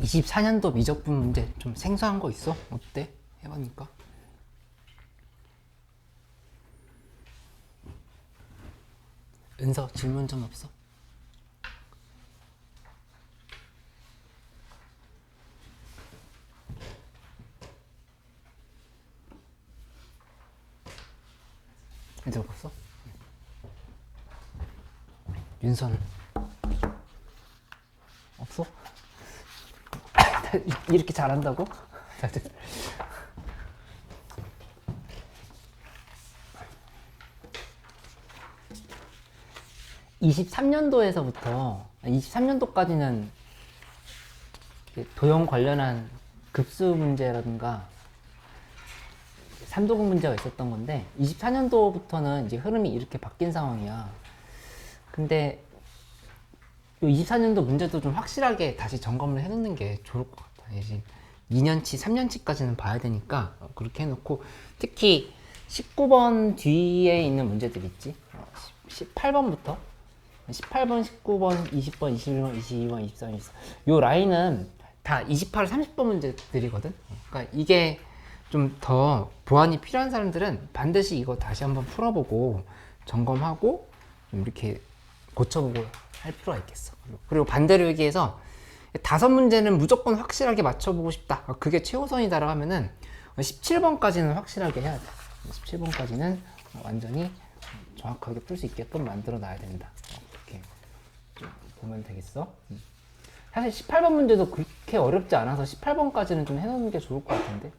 24년도 미적분 문제 좀 생소한 거 있어? 어때? 해보니까. 은서 질문 좀 없어? 이제 없어? 윤서는? 없어? 이렇게 잘한다고? 23년도에서부터 23년도까지는 도형 관련한 급수 문제라든가 삼도공 문제가 있었던 건데 24년도부터는 이제 흐름이 이렇게 바뀐 상황이야. 근데 이 24년도 문제도 좀 확실하게 다시 점검을 해놓는 게 좋을 것 같아. 이제 2년치, 3년치까지는 봐야 되니까 그렇게 해놓고 특히 19번 뒤에 있는 문제들 있지. 18번부터 18번, 19번, 20번, 21번, 22번, 23번, 24번 요 라인은 다 28, 30번 문제들이거든. 그러니까 이게 좀 더 보완이 필요한 사람들은 반드시 이거 다시 한번 풀어보고 점검하고 좀 이렇게 고쳐보고 할 필요가 있겠어. 그리고 반대로 얘기해서 5문제는 무조건 확실하게 맞춰보고 싶다. 그게 최우선이다라고 하면은 17번까지는 확실하게 해야 돼. 17번까지는 완전히 정확하게 풀 수 있게끔 만들어 놔야 된다. 그렇게 좀 보면 되겠어. 사실 18번 문제도 그렇게 어렵지 않아서 18번까지는 좀 해놓는 게 좋을 것 같은데.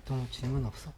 또 질문 없어?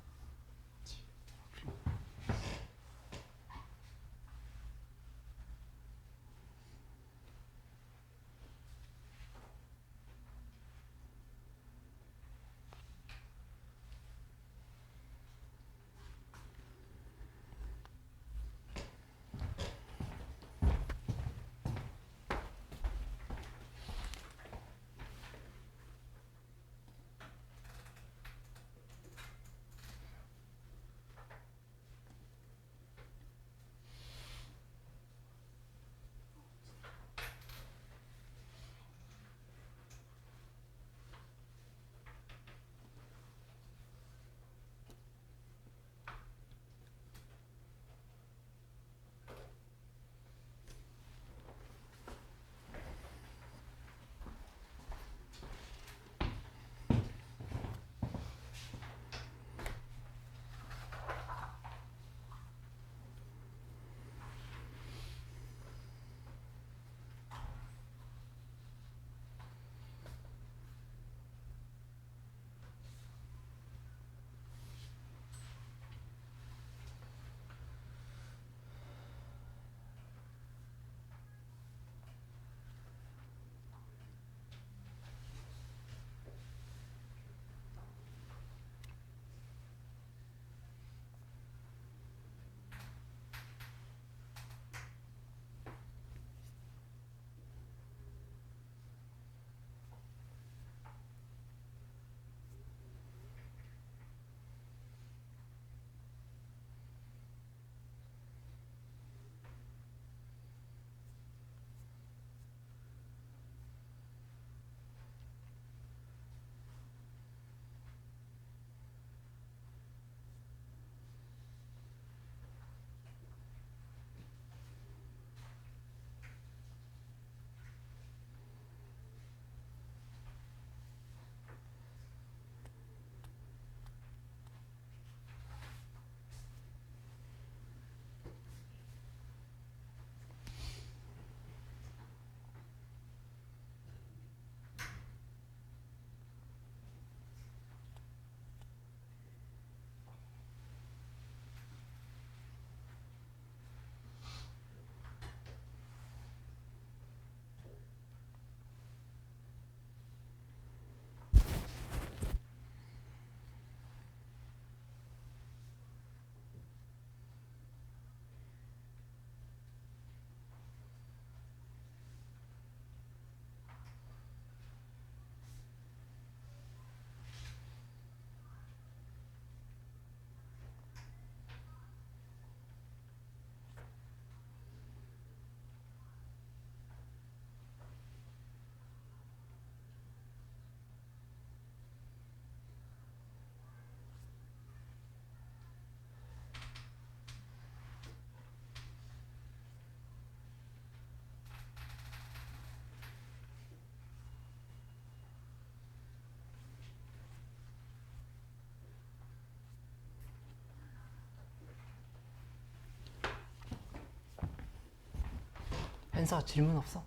써. 질문 없어.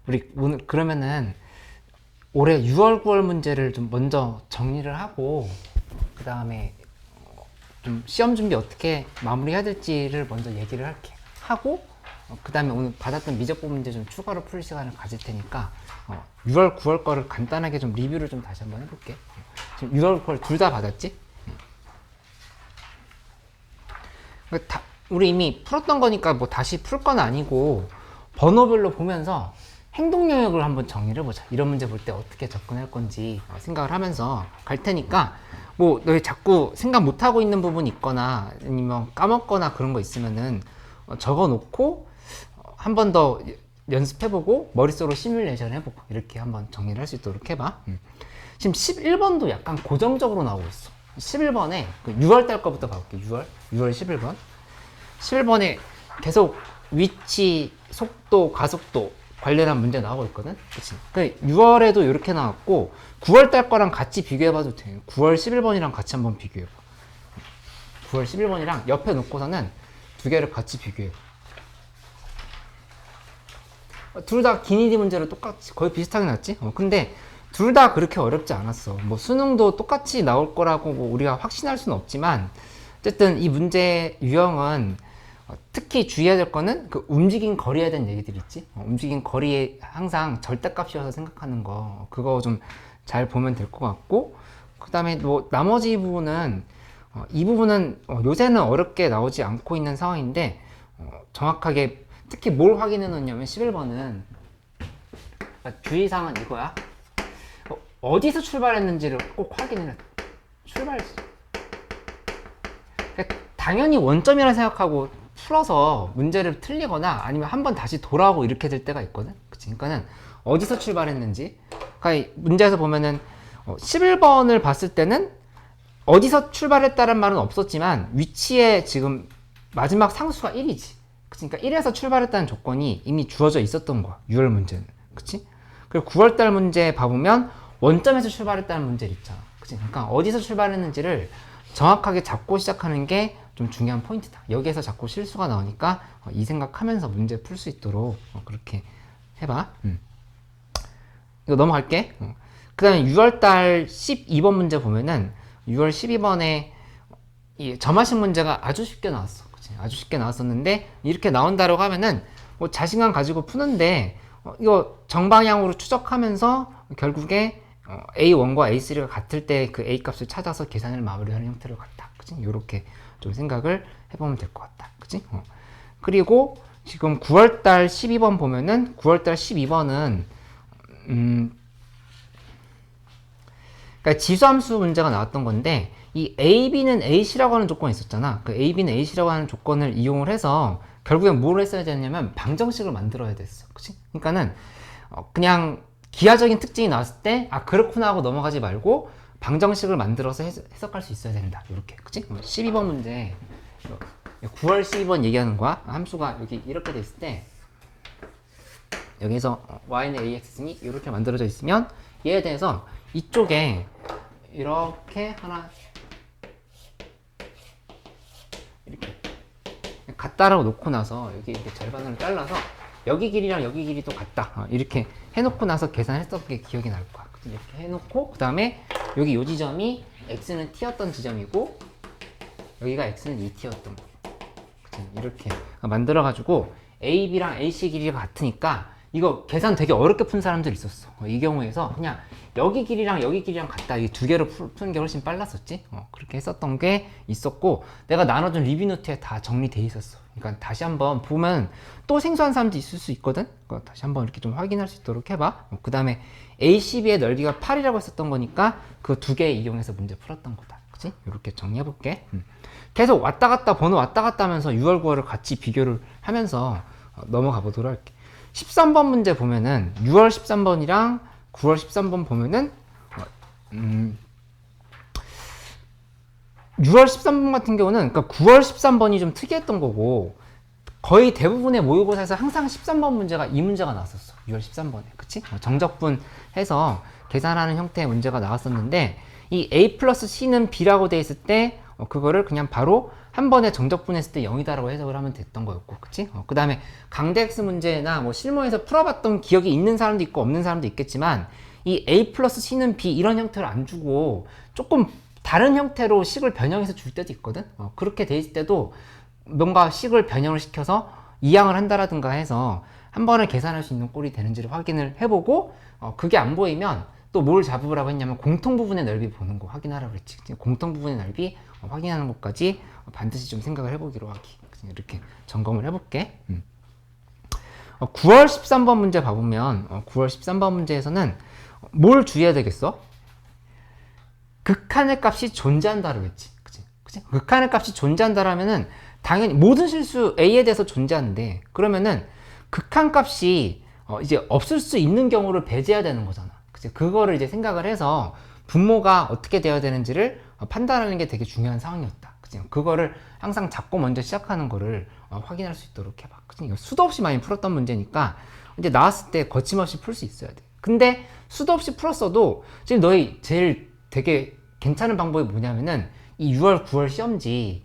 우리 오늘 그러면은 올해 6월, 9월 문제를 좀 먼저 정리를 하고 그 다음에 좀 시험 준비 어떻게 마무리해야 될지를 먼저 얘기를 할게. 하고 그 다음에 오늘 받았던 미적분 문제 좀 추가로 풀 시간을 가질 테니까 6월, 9월 거를 간단하게 좀 리뷰를 좀 다시 한번 해볼게. 지금 6월, 9월 둘 다 받았지? 우리 이미 풀었던 거니까 뭐 다시 풀 건 아니고 번호별로 보면서 행동 영역을 한번 정리를 해보자. 이런 문제 볼 때 어떻게 접근할 건지 생각을 하면서 갈 테니까 뭐 너희 자꾸 생각 못하고 있는 부분이 있거나 아니면 까먹거나 그런 거 있으면은 적어 놓고 한 번 더 연습해보고 머릿속으로 시뮬레이션 해보고 이렇게 한번 정리를 할 수 있도록 해봐. 지금 11번도 약간 고정적으로 나오고 있어. 11번에 6월달 거부터 봐볼게. 6월 11번 11번에 계속 위치, 속도, 가속도 관련한 문제 나오고 있거든. 그치? 6월에도 이렇게 나왔고 9월달 거랑 같이 비교해봐도 돼. 9월 11번이랑 같이 한번 비교해봐. 9월 11번이랑 옆에 놓고서는 두 개를 같이 비교해봐. 둘 다 기니디 문제로 똑같이 거의 비슷하게 났지? 근데 둘 다 그렇게 어렵지 않았어. 뭐 수능도 똑같이 나올 거라고 뭐 우리가 확신할 수는 없지만 어쨌든 이 문제 유형은 특히 주의해야 될 거는 그 움직인 거리에 대한 얘기들 있지. 움직인 거리에 항상 절대값이어서 생각하는 거 그거 좀 잘 보면 될 것 같고 그 다음에 뭐 나머지 부분은 이 부분은 요새는 어렵게 나오지 않고 있는 상황인데 정확하게 특히 뭘 확인해 놓냐면 11번은 주의사항은 이거야. 어디서 출발했는지를 꼭 확인을 해. 그러니까 당연히 원점이라 생각하고 풀어서 문제를 틀리거나 아니면 한번 다시 돌아오고 이렇게 될 때가 있거든. 그치? 그러니까는 어디서 출발했는지. 그러니까 문제에서 보면은 11번을 봤을 때는 어디서 출발했다는 말은 없었지만 위치에 지금 마지막 상수가 1이지. 그러니까 1에서 출발했다는 조건이 이미 주어져 있었던 거야. 6월 문제는. 그치? 그리고 9월달 문제 봐보면 원점에서 출발했다는 문제 있잖아. 그치? 그러니까 어디서 출발했는지를 정확하게 잡고 시작하는 게 좀 중요한 포인트다. 여기에서 자꾸 실수가 나오니까 이 생각하면서 문제 풀 수 있도록 그렇게 해봐. 이거 넘어갈게. 그 다음에 6월달 12번 문제 보면은 6월 12번에 이 점화식 문제가 아주 쉽게 나왔어. 그치? 아주 쉽게 나왔었는데 이렇게 나온다고 하면은 뭐 자신감 가지고 푸는데 이거 정방향으로 추적하면서 결국에 A1과 A3가 같을 때 그 A 값을 찾아서 계산을 마무리하는 형태로 갔다. 그치? 요렇게 좀 생각을 해보면 될 것 같다. 그치? 그리고 지금 9월달 12번 보면은 9월달 12번은 그러니까 지수함수 문제가 나왔던 건데 이 A, B는 AC라고 하는 조건이 있었잖아. 그 A, B는 AC라고 하는 조건을 이용을 해서 결국엔 뭘 했어야 되냐면 방정식을 만들어야 됐어. 그치? 그러니까는 그냥 기하적인 특징이 나왔을 때 그렇구나 하고 넘어가지 말고 방정식을 만들어서 해석할 수 있어야 된다. 이렇게. 그치? 12번 문제 9월 12번 얘기하는 거야. 함수가 여기 이렇게 돼 있을 때 여기서 y는 ax니 이렇게 만들어져 있으면 얘에 대해서 이쪽에 이렇게 하나 이렇게 같다라고 놓고 나서 여기 이렇게 절반으로 잘라서 여기 길이랑 여기 길이도 같다. 이렇게 해놓고 나서 계산했었던 게 기억이 날 거야. 이렇게 해놓고 그 다음에 여기 요 지점이 x는 t였던 지점이고 여기가 x는 2t였던 거. 이렇게 만들어가지고 a, b랑 ac 길이가 같으니까 이거 계산 되게 어렵게 푼 사람들 있었어. 이 경우에서 그냥 여기 길이랑 여기 길이랑 같다. 이 두 개로 푸는 게 훨씬 빨랐었지. 그렇게 했었던 게 있었고 내가 나눠준 리뷰 노트에 다 정리돼 있었어. 그러니까 다시 한번 보면 또 생소한 사람도 있을 수 있거든. 그러니까 다시 한번 이렇게 좀 확인할 수 있도록 해봐. 그 다음에 ACB의 넓이가 8이라고 했었던 거니까 그 두 개 이용해서 문제 풀었던 거다. 그치? 이렇게 정리해 볼게. 계속 왔다 갔다 번호 왔다 갔다 하면서 6월 9월을 같이 비교를 하면서 넘어가 보도록 할게. 13번 문제 보면은 6월 13번이랑 9월 13번 보면은 6월 13번 같은 경우는 그러니까 9월 13번이 좀 특이했던 거고 거의 대부분의 모의고사에서 항상 13번 문제가 이 문제가 나왔었어. 6월 13번에. 그치? 정적분 해서 계산하는 형태의 문제가 나왔었는데 이 A 플러스 C는 B라고 돼 있을 때 그거를 그냥 바로 한 번에 정적분했을 때 0이다라고 해석을 하면 됐던 거였고, 그치? 그 다음에 강대X 문제나 뭐 실무에서 풀어봤던 기억이 있는 사람도 있고 없는 사람도 있겠지만, 이 A 플러스 C는 B 이런 형태로 안 주고 조금 다른 형태로 식을 변형해서 줄 때도 있거든. 그렇게 돼 있을 때도 뭔가 식을 변형을 시켜서 이항을 한다라든가 해서 한 번에 계산할 수 있는 꼴이 되는지를 확인을 해보고, 그게 안 보이면 또 뭘 잡으라고 했냐면 공통 부분의 넓이 보는 거 확인하라고 했지. 공통 부분의 넓이 확인하는 것까지 반드시 좀 생각을 해보기로 하기. 이렇게 점검을 해볼게. 9월 13번 문제 봐보면 9월 13번 문제에서는 뭘 주의해야 되겠어? 극한의 값이 존재한다라고 했지. 그치? 극한의 값이 존재한다라면은 당연히 모든 실수 A에 대해서 존재하는데, 그러면은 극한 값이 이제 없을 수 있는 경우를 배제해야 되는 거잖아. 그치? 그거를 이제 생각을 해서 분모가 어떻게 되어야 되는지를 판단하는 게 되게 중요한 상황이었다. 그치? 그거를 항상 잡고 먼저 시작하는 거를 확인할 수 있도록 해봐. 그치? 수도 없이 많이 풀었던 문제니까 이제 나왔을 때 거침없이 풀 수 있어야 돼. 근데 수도 없이 풀었어도 지금 너희 제일 되게 괜찮은 방법이 뭐냐면은 이 6월, 9월 시험지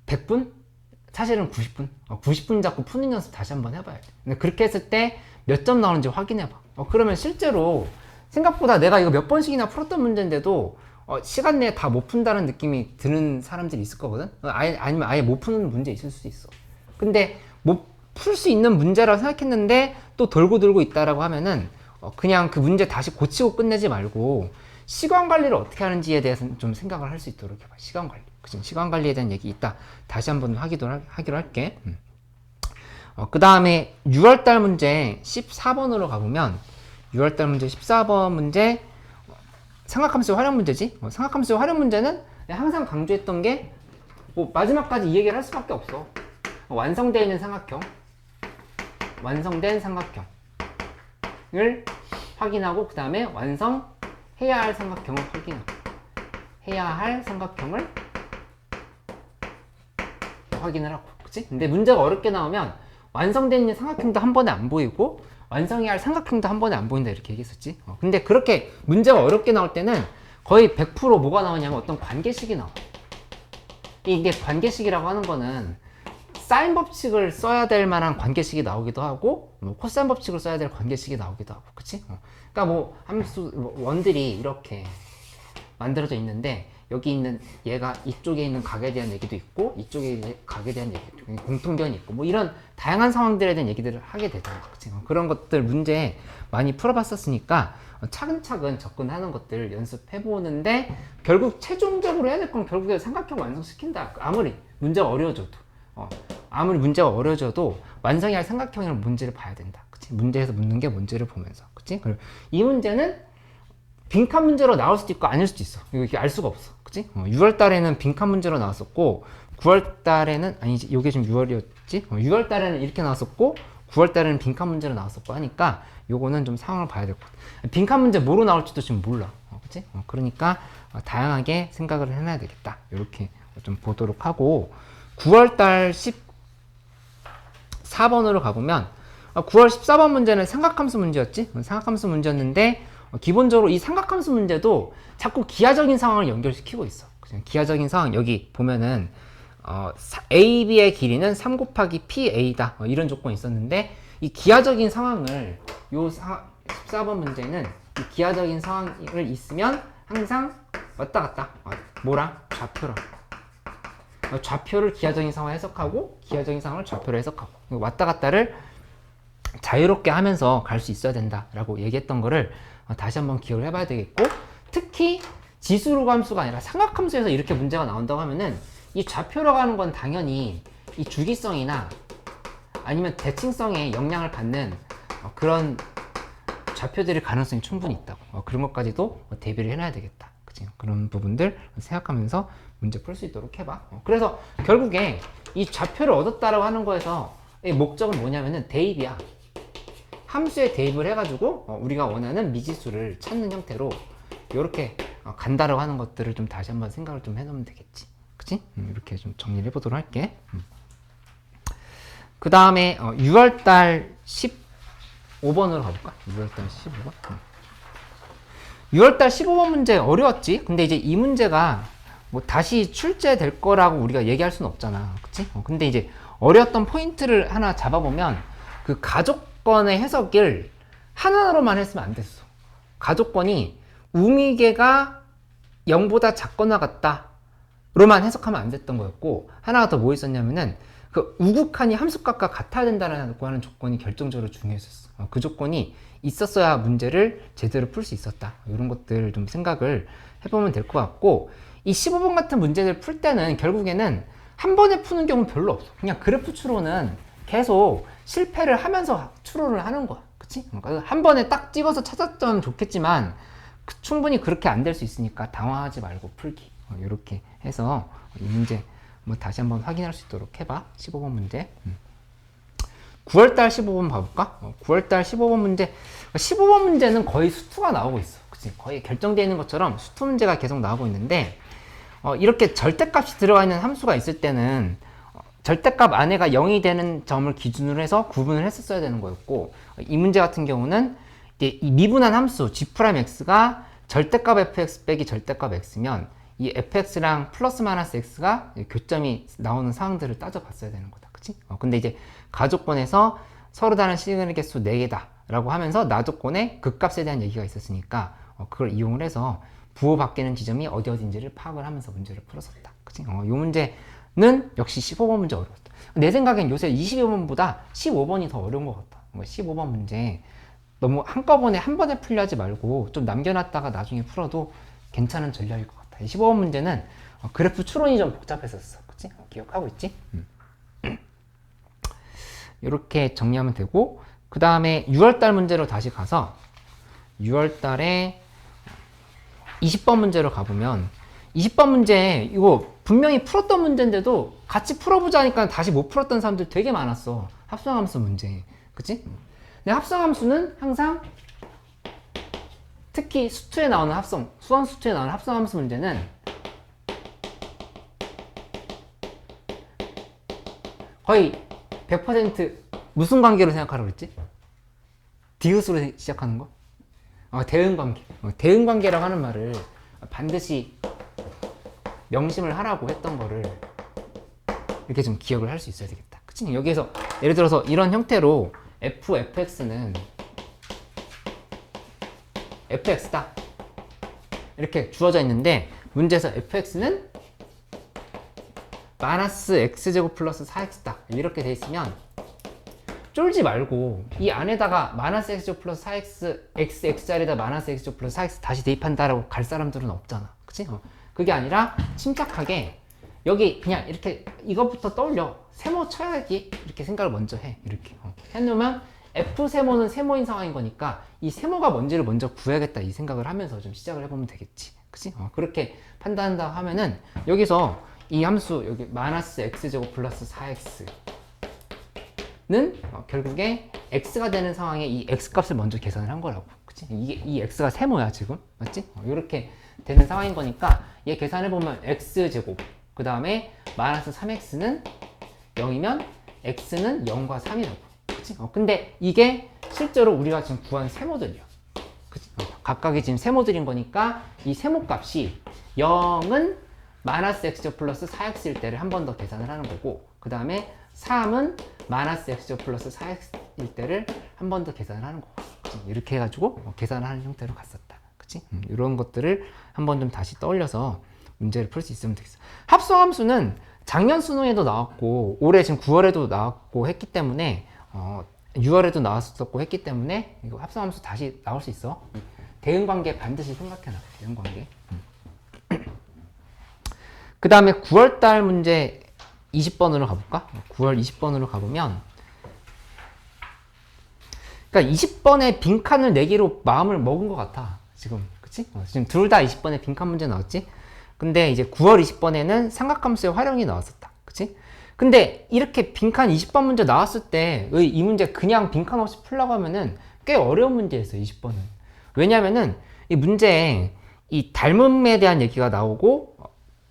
100분? 사실은 90분? 90분 잡고 푸는 연습 다시 한번 해봐야 돼. 근데 그렇게 했을 때 몇 점 나오는지 확인해봐. 그러면 실제로 생각보다 내가 이거 몇 번씩이나 풀었던 문제인데도 시간 내에 다 못 푼다는 느낌이 드는 사람들이 있을 거거든? 아니면 아예 못 푸는 문제 있을 수도 있어. 근데 못 풀 수 있는 문제라고 생각했는데 또 돌고 있다라고 하면은 그냥 그 문제 다시 고치고 끝내지 말고 시간 관리를 어떻게 하는지에 대해서 좀 생각을 할 수 있도록 해봐. 시간 관리. 그치? 시간 관리에 대한 얘기 이따 다시 한번 하기로 할게. 그 다음에 6월달 문제 14번으로 가보면 6월달 문제 14번 문제 삼각함수 활용 문제지. 삼각함수 활용 문제는 항상 강조했던 게 뭐 마지막까지 이 얘기를 할 수밖에 없어. 완성되어 있는 삼각형, 완성된 삼각형을 확인하고 그 다음에 완성해야 할 삼각형을 확인하고 해야 할 삼각형을 확인을 하고, 그치? 근데 문제가 어렵게 나오면 완성된 삼각형도 한 번에 안 보이고 완성해야 할 삼각형도 한 번에 안 보인다 이렇게 얘기했었지. 근데 그렇게 문제가 어렵게 나올 때는 거의 100% 뭐가 나오냐면 어떤 관계식이 나와. 이게 관계식이라고 하는 거는 사인 법칙을 써야 될 만한 관계식이 나오기도 하고 뭐 코사인 법칙을 써야 될 관계식이 나오기도 하고, 그치? 그러니까 뭐 함수 원들이 이렇게 만들어져 있는데 여기 있는 얘가 이쪽에 있는 각에 대한 얘기도 있고 이쪽에 각에 대한 얘기도 있고 공통견이 있고 뭐 이런 다양한 상황들에 대한 얘기들을 하게 되잖아. 그치? 그런 것들 문제 많이 풀어봤었으니까 차근차근 접근하는 것들 연습해 보는데 결국 최종적으로 해야 될 건 결국에 삼각형 완성시킨다. 아무리 문제가 어려워져도 완성해야 할 삼각형이랑 문제를 봐야 된다. 그치? 문제에서 묻는 게 뭔지를 보면서, 그치? 그리고 이 문제는 빈칸 문제로 나올 수도 있고 아닐 수도 있어. 이거 알 수가 없어. 그치? 6월 달에는 빈칸 문제로 나왔었고 9월 달에는 아니지, 이게 지금 6월이었지? 6월 달에는 이렇게 나왔었고 9월 달에는 빈칸 문제로 나왔었고 하니까 요거는 좀 상황을 봐야 될 것 같아. 빈칸 문제 뭐로 나올지도 지금 몰라. 그치? 그러니까 다양하게 생각을 해놔야 되겠다. 이렇게 좀 보도록 하고 9월 달 14번으로 가보면 9월 14번 문제는 삼각함수 문제였지? 삼각함수 문제였는데 기본적으로 이 삼각함수 문제도 자꾸 기하적인 상황을 연결시키고 있어. 기하적인 상황 여기 보면은 AB의 길이는 3 곱하기 PA다 이런 조건이 있었는데 이 기하적인 상황을 요 14번 문제는 이 기하적인 상황을 있으면 항상 왔다 갔다 뭐랑? 좌표랑 좌표를 기하적인 상황에 해석하고 기하적인 상황을 좌표로 해석하고 왔다 갔다를 자유롭게 하면서 갈 수 있어야 된다라고 얘기했던 거를 다시 한번 기억을 해봐야 되겠고, 특히 지수로 함수가 아니라 삼각함수에서 이렇게 문제가 나온다고 하면은 이 좌표로 가는 건 당연히 이 주기성이나 아니면 대칭성에 영향을 받는 그런 좌표들의 가능성이 충분히 있다고. 그런 것까지도 대비를 해놔야 되겠다. 그치? 그런 부분들 생각하면서 문제 풀 수 있도록 해봐. 그래서 결국에 이 좌표를 얻었다라고 하는 거에서 이 목적은 뭐냐면은 대입이야. 함수에 대입을 해가지고 우리가 원하는 미지수를 찾는 형태로 이렇게 간다라고 하는 것들을 좀 다시 한번 생각을 좀 해놓으면 되겠지. 그치? 이렇게 좀 정리를 해보도록 할게. 그 다음에 6월달 15번으로 가볼까? 6월달 15번? 6월달 15번 문제 어려웠지? 근데 이제 이 문제가 뭐 다시 출제될 거라고 우리가 얘기할 수는 없잖아. 그치? 근데 이제 어려웠던 포인트를 하나 잡아보면 그 가족권의 해석을 하나로만 했으면 안 됐어. 가족권이 우미계가 0보다 작거나 같다 로만 해석하면 안 됐던 거였고, 하나가 더 뭐 있었냐면은 그 우극한이 함수값과 같아야 된다라고 하는 조건이 결정적으로 중요했었어. 그 조건이 있었어야 문제를 제대로 풀 수 있었다. 이런 것들 좀 생각을 해보면 될 것 같고, 이 15번 같은 문제들 풀 때는 결국에는 한 번에 푸는 경우는 별로 없어. 그냥 그래프 추론은 계속 실패를 하면서 추론을 하는 거야. 그치? 그러니까 한 번에 딱 찍어서 찾았으면 좋겠지만 충분히 그렇게 안 될 수 있으니까 당황하지 말고 풀기. 이렇게 해서 이 문제 뭐 다시 한번 확인할 수 있도록 해봐. 15번 문제. 9월달 15번 봐볼까? 9월달 15번 문제. 15번 문제는 거의 수투가 나오고 있어. 그치? 거의 결정되어 있는 것처럼 수투 문제가 계속 나오고 있는데, 이렇게 절대값이 들어가 있는 함수가 있을 때는 절대값 안에가 0이 되는 점을 기준으로 해서 구분을 했었어야 되는 거였고, 이 문제 같은 경우는 이제 이 미분한 함수 g'x가 절대값 fx 빼기 절대값 x면 이 fx랑 플러스 마이너스 x가 교점이 나오는 상황들을 따져봤어야 되는 거다. 그치? 근데 이제 가족권에서 서로 다른 시그널 개수 4개다 라고 하면서 나조건의 극값에 대한 얘기가 있었으니까 그걸 이용을 해서 부호 바뀌는 지점이 어디인지를 파악을 하면서 문제를 풀었었다. 그치? 이 문제는 역시 15번 문제 어려웠다. 내 생각엔 요새 22번보다 15번이 더 어려운 것 같다. 15번 문제 너무 한꺼번에 한 번에 풀려하지 말고 좀 남겨놨다가 나중에 풀어도 괜찮은 전략일 것 같다. 15번 문제는 그래프 추론이 좀 복잡했었어. 그치? 기억하고 있지? 이렇게 정리하면 되고, 그 다음에 6월달 문제로 다시 가서 6월달에 20번 문제로 가보면, 20번 문제 이거 분명히 풀었던 문제인데도 같이 풀어보자 하니까 다시 못 풀었던 사람들 되게 많았어. 합성함수 문제. 그치? 근데 합성함수는 항상 특히 수투에 나오는 수원 수투에 나오는 합성함수 문제는 거의 100% 무슨 관계로 생각하라고 그랬지? 디귿으로 시작하는 거? 대응관계. 대응관계라고 하는 말을 반드시 명심을 하라고 했던 거를 이렇게 좀 기억을 할 수 있어야 되겠다. 그치? 여기에서 예를 들어서 이런 형태로 fx는 fx다 이렇게 주어져 있는데, 문제에서 fx는 마이너스 x제곱 플러스 4x다 이렇게 돼 있으면 쫄지 말고 이 안에다가 마이너스 x제곱 플러스 4x x자리에다 마이너스 x제곱 플러스 4x 다시 대입한다라고 갈 사람들은 없잖아. 그치? 그게 아니라 침착하게 여기 그냥 이렇게 이것부터 떠올려. 세모 쳐야지 이렇게 생각을 먼저 해. 이렇게 해놓으면 F 세모는 세모인 상황인 거니까 이 세모가 뭔지를 먼저 구해야겠다 이 생각을 하면서 좀 시작을 해보면 되겠지. 그치? 그렇게 판단한다 하면은 여기서 이 함수 여기 마이너스 x제곱 플러스 4x는 결국에 x가 되는 상황에 이 x값을 먼저 계산을 한 거라고. 그치? 이 x가 세모야 지금. 맞지? 이렇게 되는 상황인 거니까 얘 계산해보면 x제곱 그 다음에 마이너스 3x는 0이면 x는 0과 3이라고. 그치? 근데 이게 실제로 우리가 지금 구한 세모들이야. 그치? 각각이 지금 세모들인 거니까 이 세모값이 0은 마이너스 x제곱 플러스 4x일 때를 한 번 더 계산을 하는 거고, 그 다음에 3은 마이너스 x제곱 플러스 4x일 때를 한 번 더 계산을 하는 거고. 그치? 이렇게 해가지고 계산을 하는 형태로 갔었다. 그치? 이런 것들을 한번 좀 다시 떠올려서 문제를 풀 수 있으면 되겠어. 합성함수는 작년 수능에도 나왔고 올해 지금 9월에도 나왔고 했기 때문에 6월에도 나왔었고 했기 때문에 이거 합성함수 다시 나올 수 있어. 대응관계 반드시 생각해놔. 대응관계. 그 다음에 9월달 문제 20번으로 가볼까? 9월 20번으로 가보면, 그러니까 20번에 빈칸을 내기로 마음을 먹은 것 같아 지금. 그치? 지금 둘 다 20번에 빈칸 문제 나왔지? 근데 이제 9월 20번에는 삼각함수의 활용이 나왔었다. 그치? 근데 이렇게 빈칸 20번 문제 나왔을 때 이 문제 그냥 빈칸 없이 풀려고 하면은 꽤 어려운 문제였어요. 20번은. 왜냐면은 이 문제에 이 닮음에 대한 얘기가 나오고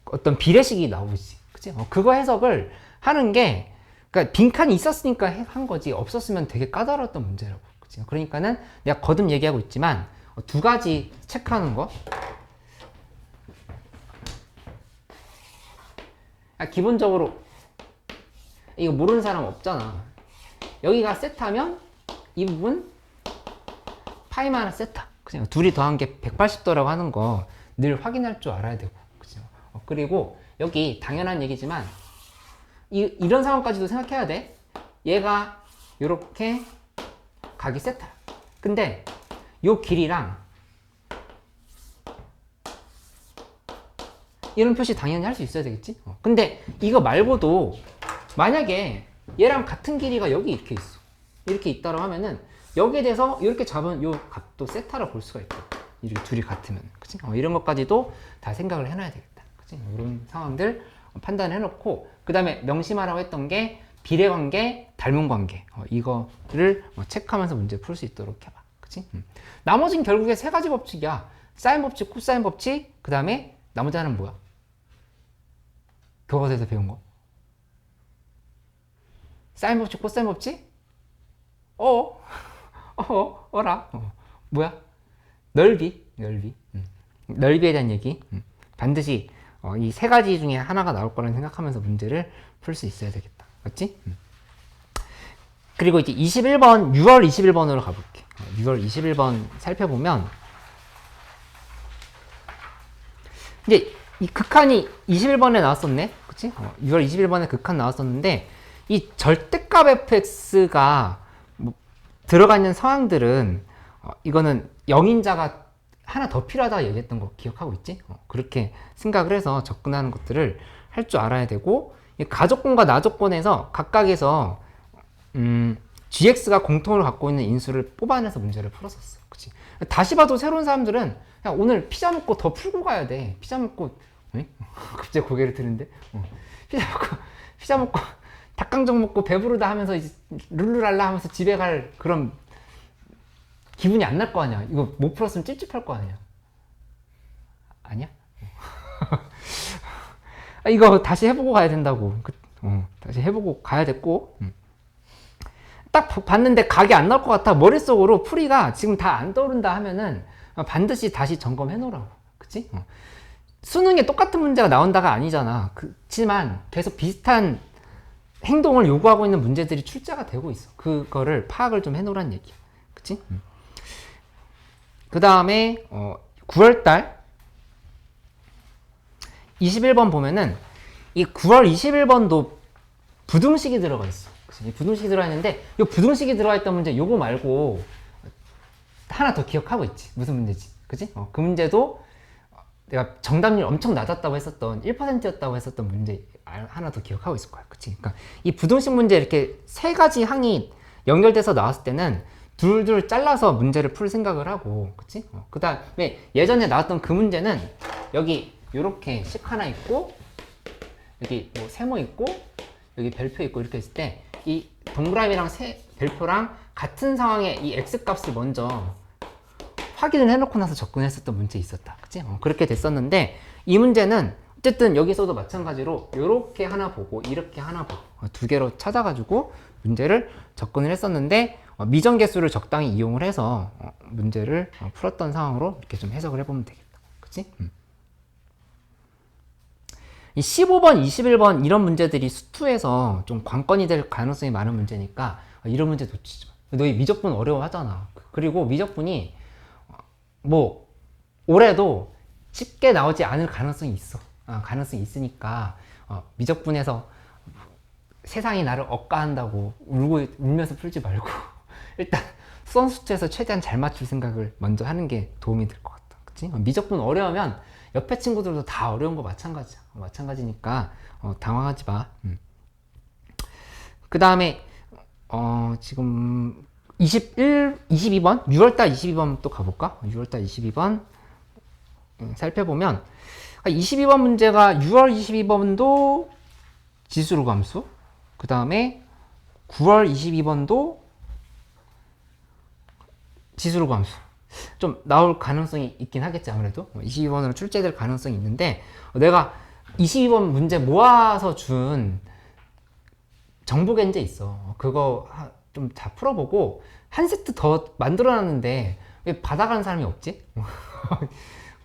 어떤 비례식이 나오지. 그치? 그거 해석을 하는 게, 그러니까 빈칸이 있었으니까 한 거지, 없었으면 되게 까다로웠던 문제라고. 그치? 그러니까는 내가 거듭 얘기하고 있지만 두 가지 체크하는 거. 기본적으로 이거 모르는 사람 없잖아. 여기가 세타면 이 부분 파이 마이너스 세타. 그냥 둘이 더한 게 180도라고 하는 거 늘 확인할 줄 알아야 되고. 그죠? 그리고 여기 당연한 얘기지만 이런 상황까지도 생각해야 돼. 얘가 이렇게 각이 세타. 근데 요 길이랑 이런 표시 당연히 할 수 있어야 되겠지? 근데 이거 말고도 만약에 얘랑 같은 길이가 여기 이렇게 있어. 이렇게 있다고 하면은 여기에 대해서 이렇게 잡은 요 값도 세타로 볼 수가 있다. 이렇게 둘이 같으면. 그치? 이런 것까지도 다 생각을 해놔야 되겠다. 그치? 이런 상황들 판단을 해놓고, 그 다음에 명심하라고 했던 게 비례관계, 닮은 관계. 이거를 체크하면서 문제 풀 수 있도록 해봐. 그치? 나머지는 결국에 세 가지 법칙이야. 사인 법칙, 코사인 법칙, 그 다음에 나머지 하나는 뭐야? 교과서에서 배운 거. 사인 법칙, 코사인 법칙? 어라? 뭐야? 넓이. 넓이에 대한 얘기. 반드시 이 세 가지 중에 하나가 나올 거라는 생각하면서 문제를 풀 수 있어야 되겠다. 맞지? 그리고 이제 21번, 6월 21번으로 가볼게. 6월 21번 살펴보면, 이제 이 극한이 21번에 나왔었네? 그치? 6월 21번에 극한 나왔었는데, 이 절대값 fx가 들어가 있는 상황들은 이거는 영인자가 하나 더 필요하다 얘기했던 거 기억하고 있지? 그렇게 생각을 해서 접근하는 것들을 할 줄 알아야 되고, 가족권과 나족권에서 각각에서 gx가 공통으로 갖고 있는 인수를 뽑아내서 문제를 풀었었어. 그치? 다시 봐도 새로운 사람들은 그냥 오늘 피자 먹고 더 풀고 가야 돼. 피자 먹고 갑자기 고개를 드는데 피자 먹고 닭강정 먹고 배부르다 하면서 이제 룰루랄라 하면서 집에 갈 그런 기분이 안 날 거 아니야. 이거 못 풀었으면 찝찝할 거 아니야. 아니야? 이거 다시 해보고 가야 된다고. 다시 해보고 가야 됐고, 딱 봤는데 각이 안 나올 것 같아. 머릿속으로 풀이가 지금 다 안 떠오른다 하면은 반드시 다시 점검해 놓으라고. 그치? 수능에 똑같은 문제가 나온다가 아니잖아. 그치만 계속 비슷한 행동을 요구하고 있는 문제들이 출제가 되고 있어. 그거를 파악을 좀 해놓으란 얘기야. 그치? 그 다음에 9월달 21번 보면은 이 9월 21번도 부등식이 들어가 있어. 그치? 부등식이 들어가 있는데 이 부등식이 들어가 있던 문제 요거 말고 하나 더 기억하고 있지. 무슨 문제지? 그치? 그 문제도 내가 정답률 엄청 낮았다고 했었던 1%였다고 했었던 문제 하나 더 기억하고 있을 거야. 그치? 그러니까 이 부등식 문제 이렇게 세 가지 항이 연결돼서 나왔을 때는 둘둘 잘라서 문제를 풀 생각을 하고, 그치? 그 다음에 예전에 나왔던 그 문제는 여기 요렇게 식 하나 있고 여기 뭐 세모 있고 여기 별표 있고 이렇게 있을 때 이 동그라미랑 별표랑 같은 상황에 이 x 값을 먼저 확인을 해놓고 나서 접근했었던 문제 있었다. 그치? 그렇게 됐었는데 이 문제는 어쨌든 여기서도 마찬가지로 이렇게 하나 보고 이렇게 하나 보고 두 개로 찾아가지고 문제를 접근을 했었는데 미정계수를 적당히 이용을 해서 문제를 풀었던 상황으로 이렇게 좀 해석을 해보면 되겠다. 그치? 이 15번, 21번 이런 문제들이 수투에서 좀 관건이 될 가능성이 많은 문제니까 이런 문제 놓치지 마. 너희 미적분 어려워하잖아. 그리고 미적분이 뭐 올해도 쉽게 나오지 않을 가능성이 있어. 가능성이 있으니까 미적분에서 세상이 나를 억까한다고 울면서 풀지 말고 일단 수원수투에서 최대한 잘 맞출 생각을 먼저 하는 게 도움이 될 것 같다. 그치? 미적분 어려우면 옆에 친구들도 다 어려운 거 마찬가지야. 마찬가지니까 당황하지 마. 그 다음에 지금 22번 6월달 22번 또 가볼까? 6월달 22번 살펴보면 22번 문제가 6월 22번도 지수로 감수, 그 다음에 9월 22번도 지수로 감수. 좀 나올 가능성이 있긴 하겠지. 아무래도 22번으로 출제될 가능성이 있는데 내가 22번 문제 모아서 준 정보견제 있어. 그거 좀 다 풀어보고 한 세트 더 만들어놨는데 왜 받아가는 사람이 없지?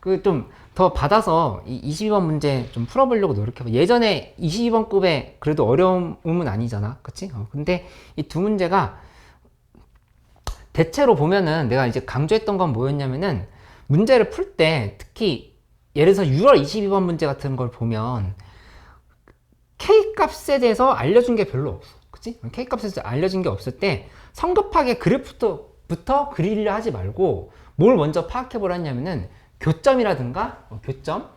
그 좀 더 받아서 이 22번 문제 좀 풀어보려고 노력해봐. 예전에 22번급에 그래도 어려움은 아니잖아. 그치? 근데 이 두 문제가 대체로 보면은 내가 이제 강조했던 건 뭐였냐면은 문제를 풀 때 특히 예를 들어서 6월 22번 문제 같은 걸 보면 K값에 대해서 알려준 게 별로 없어. 그치? K값에 대해서 알려진 게 없을 때 성급하게 그래프부터 그리려 하지 말고 뭘 먼저 파악해 보라 했냐면은 교점이라든가 교점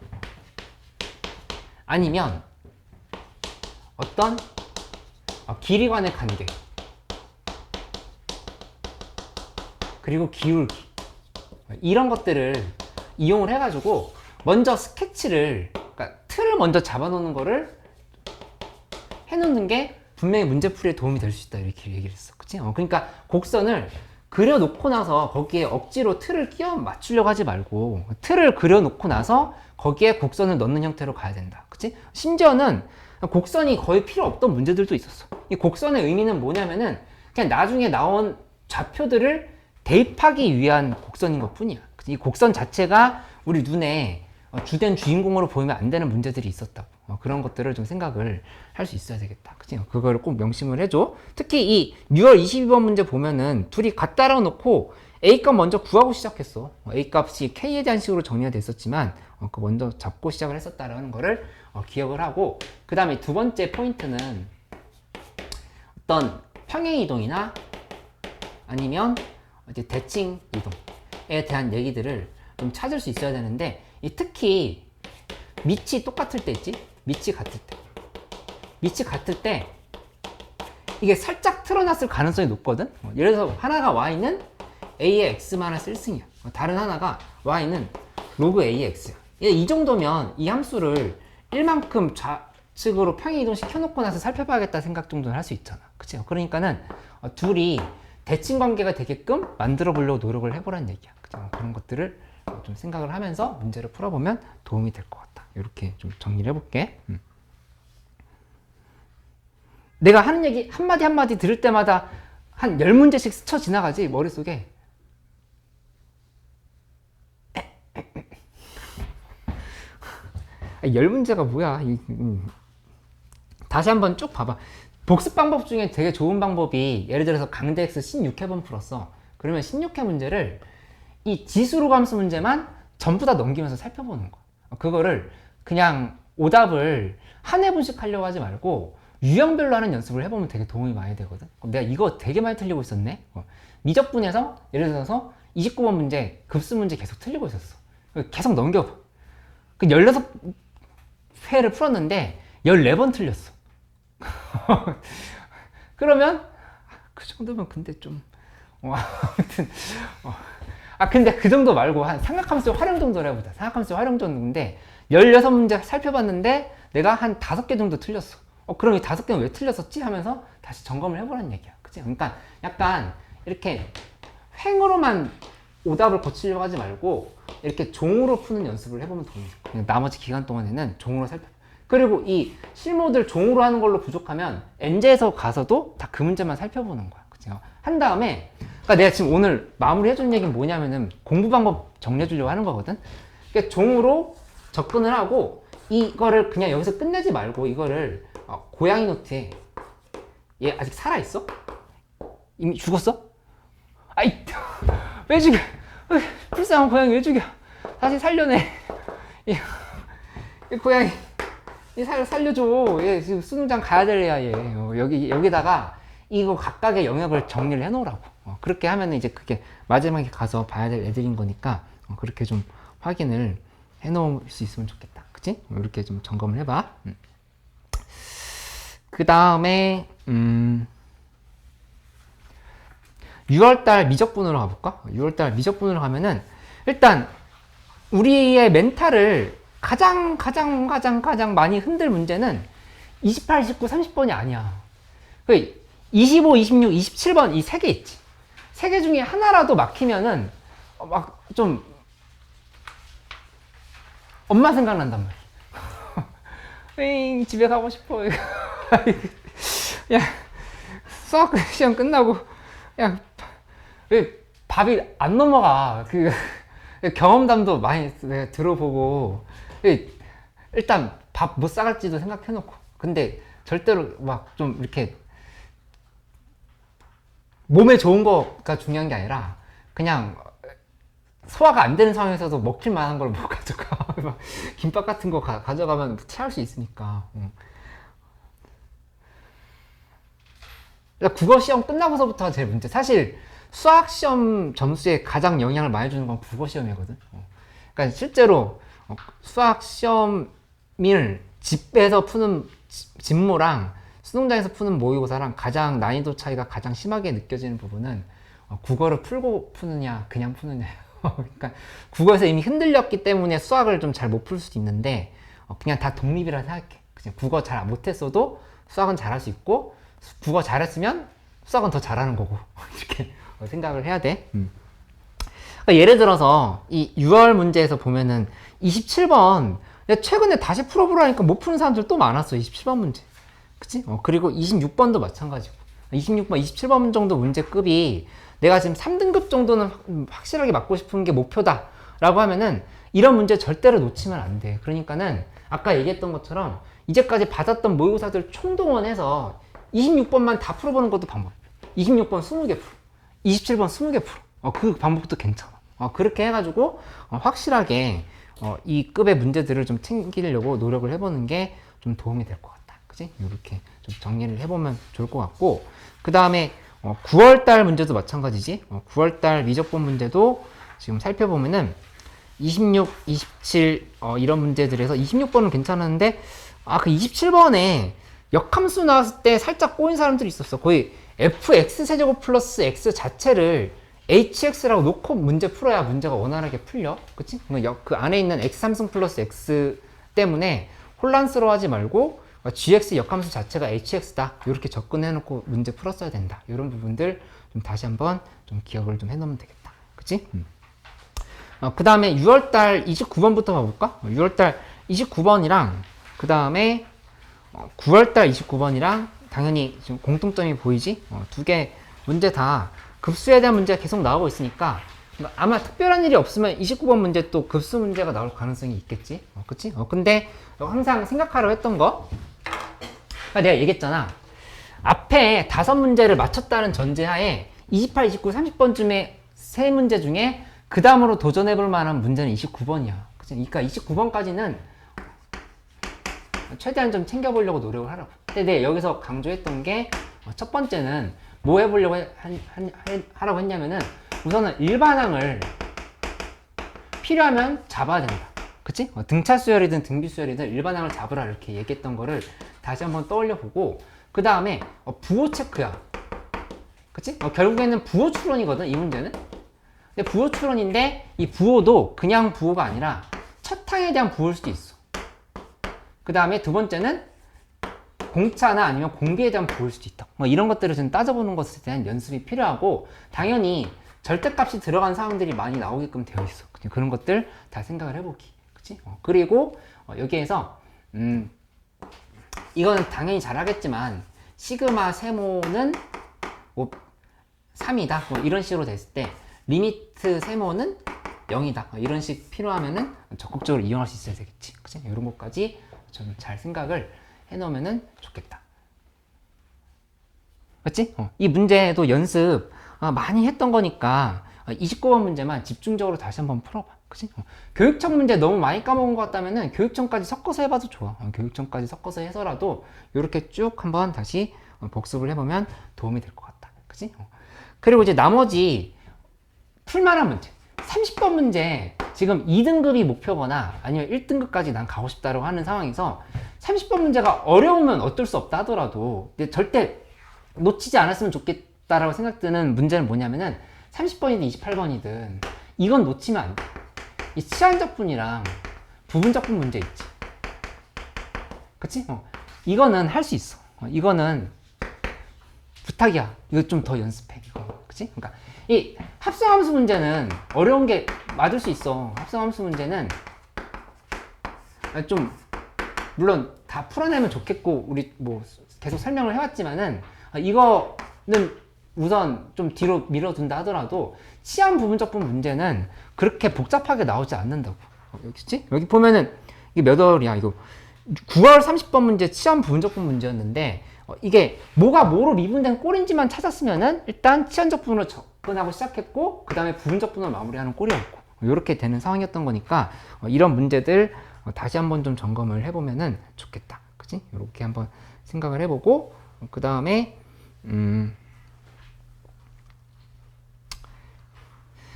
아니면 어떤 길이 간의 관계 그리고 기울기 이런 것들을 이용을 해가지고 먼저 스케치를 그러니까 틀을 먼저 잡아놓는 거를 해놓는 게 분명히 문제풀이에 도움이 될 수 있다 이렇게 얘기를 했어. 그치? 그러니까 곡선을 그려놓고 나서 거기에 억지로 틀을 끼워 맞추려고 하지 말고 틀을 그려놓고 나서 거기에 곡선을 넣는 형태로 가야 된다. 그치? 심지어는 곡선이 거의 필요 없던 문제들도 있었어. 이 곡선의 의미는 뭐냐면은 그냥 나중에 나온 좌표들을 대입하기 위한 곡선인 것 뿐이야. 이 곡선 자체가 우리 눈에 주된 주인공으로 보이면 안 되는 문제들이 있었다고. 그런 것들을 좀 생각을 할 수 있어야 되겠다. 그치? 그거를 꼭 명심을 해줘. 특히 이 6월 22번 문제 보면은 둘이 갖다 놓고 A값 먼저 구하고 시작했어. A값이 K에 대한 식으로 정리가 됐었지만 그 먼저 잡고 시작을 했었다라는 거를 기억을 하고 그 다음에 두 번째 포인트는 어떤 평행이동이나 아니면 이제 대칭 이동에 대한 얘기들을 좀 찾을 수 있어야 되는데 특히 밑이 똑같을 때 있지? 밑이 같을 때 이게 살짝 틀어놨을 가능성이 높거든? 예를 들어서 하나가 y는 a의 x-1승이야. 다른 하나가 y는 로그 a의 x야. 이 정도면 이 함수를 1만큼 좌측으로 평행이동 시켜놓고 나서 살펴봐야겠다 생각 정도는 할 수 있잖아. 그치? 그러니까는 둘이 대칭 관계가 되게끔 만들어 보려고 노력을 해보라는 얘기야. 그치? 그런 것들을 좀 생각을 하면서 문제를 풀어보면 도움이 될 것 같다. 이렇게 좀 정리를 해볼게. 내가 하는 얘기 한마디 한마디 들을 때마다 한 10문제씩 스쳐 지나가지 머릿속에. 10문제가 뭐야. 다시 한번 쭉 봐봐. 복습 방법 중에 되게 좋은 방법이 예를 들어서 강대X 16회번 풀었어. 그러면 16회 문제를 이 지수로 함수 문제만 전부 다 넘기면서 살펴보는 거야. 그거를 그냥 오답을 한 회분씩 하려고 하지 말고 유형별로 하는 연습을 해보면 되게 도움이 많이 되거든. 내가 이거 되게 많이 틀리고 있었네. 미적분에서 예를 들어서 29번 문제 급수 문제 계속 틀리고 있었어. 계속 넘겨봐. 그 16회를 풀었는데 14번 틀렸어. 그러면 그 정도면 근데 좀 아무튼 근데 그 정도 말고 한 삼각함수 활용 정도를 해보자. 삼각함수 활용 정도인데 16문제 살펴봤는데 내가 한 5개 정도 틀렸어. 그럼 이 5개는 왜 틀렸었지? 하면서 다시 점검을 해보라는 얘기야. 그치? 그러니까 약간 이렇게 횡으로만 오답을 고치려고 하지 말고 이렇게 종으로 푸는 연습을 해보면 도움이 돼. 그냥 나머지 기간 동안에는 종으로 살펴봐. 그리고 이 실무들 종으로 하는 걸로 부족하면 엔제에서 가서도 다 그 문제만 살펴보는 거야. 그치? 한 다음에 그러니까 내가 지금 오늘 마무리 해준 얘기는 뭐냐면은 공부 방법 정리해 주려고 하는 거거든. 그러니까 종으로 접근을 하고 이거를 그냥 여기서 끝내지 말고 이거를 고양이 노트에 얘 아직 살아있어? 이미 죽었어? 아이 왜 죽여? 불쌍한 고양이 왜 죽여? 다시 살려내. 이 고양이 살려줘. 얘 지금 수능장 가야 될 애야 얘. 여기다가 이거 각각의 영역을 정리를 해놓으라고. 그렇게 하면 이제 그게 마지막에 가서 봐야 될 애들인 거니까 그렇게 좀 확인을 해놓을 수 있으면 좋겠다. 그치? 이렇게 좀 점검을 해봐. 그 다음에 6월달 미적분으로 가볼까? 6월달 미적분으로 가면은 일단 우리의 멘탈을 가장 많이 흔들 문제는 28, 29, 30번이 아니야. 25, 26, 27번 이 3개 있지. 3개 중에 하나라도 막히면은 막 좀 엄마 생각난단 말이야. 집에 가고 싶어. 야, 수학 시험 끝나고 야, 왜 밥이 안 넘어가. 경험담도 많이 내가 들어보고 일단 밥 못 싸갈지도 생각해놓고 근데 절대로 막 좀 이렇게 몸에 좋은 거가 중요한 게 아니라 그냥 소화가 안 되는 상황에서도 먹힐 만한 걸 못 가져가. 막 김밥 같은 거 가져가면 체할 수 있으니까. 그러니까 국어 시험 끝나고서부터가 제일 문제. 사실 수학 시험 점수에 가장 영향을 많이 주는 건 국어 시험이거든. 그러니까 실제로 수학 시험을 집에서 푸는 집모랑 수능장에서 푸는 모의고사랑 가장 난이도 차이가 가장 심하게 느껴지는 부분은 국어를 풀고 푸느냐 그냥 푸느냐예요. 그러니까 국어에서 이미 흔들렸기 때문에 수학을 좀 잘 못 풀 수도 있는데 그냥 다 독립이라 생각해. 그냥 국어 잘 못했어도 수학은 잘할 수 있고 국어 잘했으면 수학은 더 잘하는 거고 이렇게 생각을 해야 돼. 그러니까 예를 들어서 이 6월 문제에서 보면은 27번 최근에 다시 풀어보라니까 못 푸는 사람들 또 많았어. 27번 문제. 그치? 그리고 26번도 마찬가지고 26번, 27번 정도 문제급이 내가 지금 3등급 정도는 확실하게 맞고 싶은 게 목표다 라고 하면은 이런 문제 절대로 놓치면 안 돼. 그러니까는 아까 얘기했던 것처럼 이제까지 받았던 모의고사들 총동원해서 26번만 다 풀어보는 것도 방법. 26번 20개 풀어. 27번 20개 풀어. 그 방법도 괜찮아. 그렇게 해가지고 확실하게 이 급의 문제들을 좀 챙기려고 노력을 해보는 게 좀 도움이 될 것 같다. 그치? 이렇게 좀 정리를 해보면 좋을 것 같고, 그 다음에 9월달 문제도 마찬가지지. 9월달 미적분 문제도 지금 살펴보면은 26, 27 이런 문제들에서 26번은 괜찮았는데 그 27번에 역함수 나왔을 때 살짝 꼬인 사람들이 있었어. 거의 fx세제곱 플러스 x 자체를 hx라고 놓고 문제 풀어야 문제가 원활하게 풀려. 그치? 그 안에 있는 x3승 플러스 x 때문에 혼란스러워하지 말고 gx 역함수 자체가 hx다. 이렇게 접근해 놓고 문제 풀었어야 된다. 이런 부분들 좀 다시 한번 좀 기억을 좀 해놓으면 되겠다. 그치? 그 다음에 6월달 29번부터 봐볼까? 6월달 29번이랑 그 다음에 9월달 29번이랑 당연히 지금 공통점이 보이지? 두 개 문제 다 급수에 대한 문제가 계속 나오고 있으니까 아마 특별한 일이 없으면 29번 문제 또 급수 문제가 나올 가능성이 있겠지? 그치? 근데 항상 생각하라고 했던 거 내가 얘기했잖아. 앞에 5문제를 맞췄다는 전제하에 28, 29, 30번쯤에 세 문제 중에 그 다음으로 도전해볼 만한 문제는 29번이야. 그치? 그러니까 29번까지는 최대한 좀 챙겨보려고 노력을 하라고. 근데 내가 여기서 강조했던 게 첫 번째는 뭐 해보려고 하라고 했냐면은 우선은 일반항을 필요하면 잡아야 된다. 그치? 등차 수열이든 등비 수열이든 일반항을 잡으라 이렇게 얘기했던 거를 다시 한번 떠올려 보고 그 다음에 부호 체크야. 그치? 결국에는 부호 추론이거든 이 문제는. 근데 부호 추론인데 이 부호도 그냥 부호가 아니라 첫 항에 대한 부호일 수도 있어. 그 다음에 두 번째는 공차나 아니면 공비에 대한 부호일 수도 있다. 이런 것들을 좀 따져보는 것에 대한 연습이 필요하고 당연히 절대값이 들어간 상황들이 많이 나오게끔 되어 있어. 그런 것들 다 생각을 해보기. 그치? 그리고 여기에서 이거는 당연히 잘 하겠지만 시그마 세모는 뭐 3이다. 뭐 이런 식으로 됐을 때 리미트 세모는 0이다. 이런 식 필요하면은 적극적으로 이용할 수 있어야 되겠지. 그치? 이런 것까지 좀 잘 생각을 해놓으면 좋겠다. 그치? 이 문제도 연습 많이 했던 거니까 29번 문제만 집중적으로 다시 한번 풀어봐. 그치? 교육청 문제 너무 많이 까먹은 것 같다면은 교육청까지 섞어서 해봐도 좋아. 교육청까지 섞어서 해서라도 이렇게 쭉 한번 다시 복습을 해보면 도움이 될 것 같다. 그치? 그리고 이제 나머지 풀만한 문제. 30번 문제 지금 2등급이 목표거나 아니면 1등급까지 난 가고 싶다고 하는 상황에서 30번 문제가 어려우면 어쩔 수 없다 하더라도 절대 놓치지 않았으면 좋겠다라고 생각드는 문제는 뭐냐면은 30번이든 28번이든 이건 놓치면 안 돼. 이 치환적분이랑 부분적분 문제 있지. 그치? 이거는 할 수 있어. 이거는 부탁이야. 이거 좀 더 연습해. 이거. 그치? 그러니까 이 합성함수 문제는 어려운 게 맞을 수 있어. 합성함수 문제는 좀 물론 다 풀어내면 좋겠고 우리 뭐 계속 설명을 해왔지만은 이거는 우선 좀 뒤로 밀어둔다 하더라도 치안 부분적분 문제는 그렇게 복잡하게 나오지 않는다고. 여기지? 여기 보면은 이게 몇 월이야? 이거 9월 30번 문제 치안 부분적분 문제였는데 이게 뭐가 뭐로 미분된 꼴인지만 찾았으면은 일단 치안적 분으로 접근하고 시작했고 그 다음에 부분적 분으로 마무리하는 꼴이었고 이렇게 되는 상황이었던 거니까 이런 문제들 다시 한번 좀 점검을 해보면은 좋겠다. 그치? 이렇게 한번 생각을 해보고 그 다음에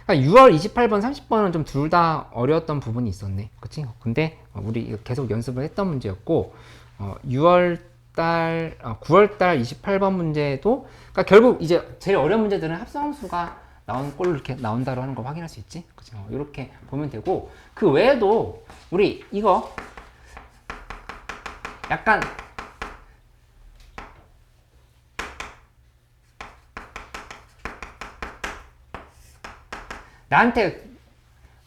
6월 28번, 30번은 좀 둘 다 어려웠던 부분이 있었네. 그치? 근데 우리 계속 연습을 했던 문제였고 9월달 28번 문제도 그러니까 결국 이제 제일 어려운 문제들은 합성함수가 나온 꼴로 이렇게 나온다로 하는 거 확인할 수 있지? 그치? 이렇게 보면 되고 그 외에도 우리 이거 약간 나한테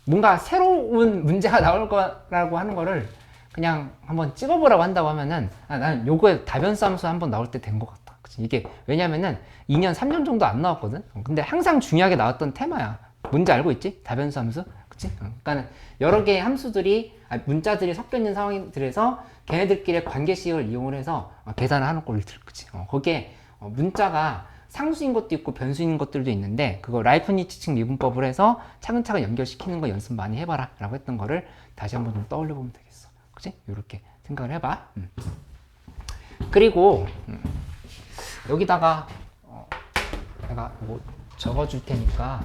뭔가 새로운 문제가 나올 거라고 하는 거를 그냥 한번 찍어보라고 한다고 하면은 나는 요거에 다변수 함수 한번 나올 때 된 것 같다. 그치? 이게 왜냐면은 2년, 3년 정도 안 나왔거든? 근데 항상 중요하게 나왔던 테마야. 뭔지 알고 있지? 다변수 함수? 그치? 그러니까 여러 개의 함수들이, 문자들이 섞여 있는 상황들에서 걔네들끼리의 관계식을 이용을 해서 계산을 하는 꼴을 들, 그치? 거기에 문자가 상수인 것도 있고 변수인 것들도 있는데 그거 라이프니츠 측 미분법을 해서 차근차근 연결시키는 거 연습 많이 해봐라 라고 했던 거를 다시 한번 좀 떠올려 보면 되겠어. 그치? 이렇게 생각을 해봐. 그리고 여기다가 내가 뭐 적어줄 테니까